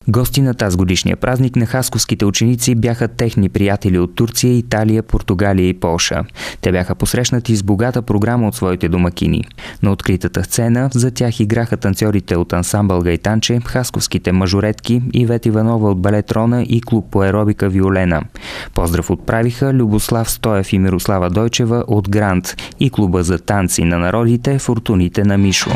Гости на тазгодишния празник на хасковските ученици бяха техни приятели от Турция, Италия, Португалия и Полша. Те бяха посрещнати с богата програма от своите домакини. На откритата сцена за тях играха танцорите от ансамбъл Гайтанче, хасковските мажоретки, Ивет Иванова от балет Рона и клуб по аеробика Виолена. Поздрав отправиха Любослав Стоев и Мирослава Дойчева от Грант и клуба за танци на народите Фортуните на Мишо.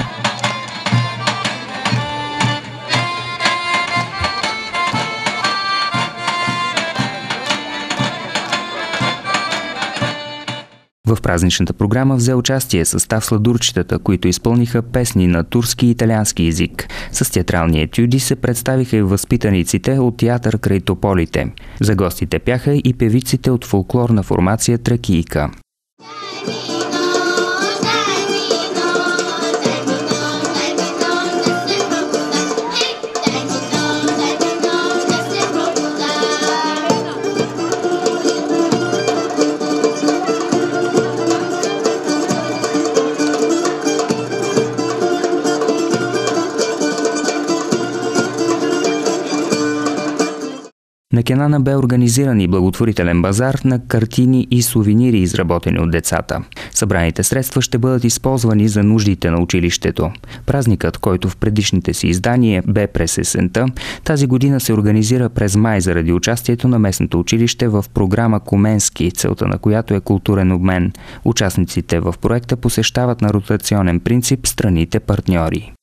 В празничната програма взе участие състав Сладурчетата, които изпълниха песни на турски и италиански език. С театрални етюди се представиха и възпитаниците от театър край Тополите. За гостите пяха и певиците от фолклорна формация Тракийка. На Кенана бе организиран и благотворителен базар на картини и сувенири, изработени от децата. Събраните средства ще бъдат използвани за нуждите на училището. Празникът, който в предишните си издания бе през есента, тази година се организира през май заради участието на местното училище в програма Коменски, целта на която е културен обмен. Участниците в проекта посещават на ротационен принцип страните партньори.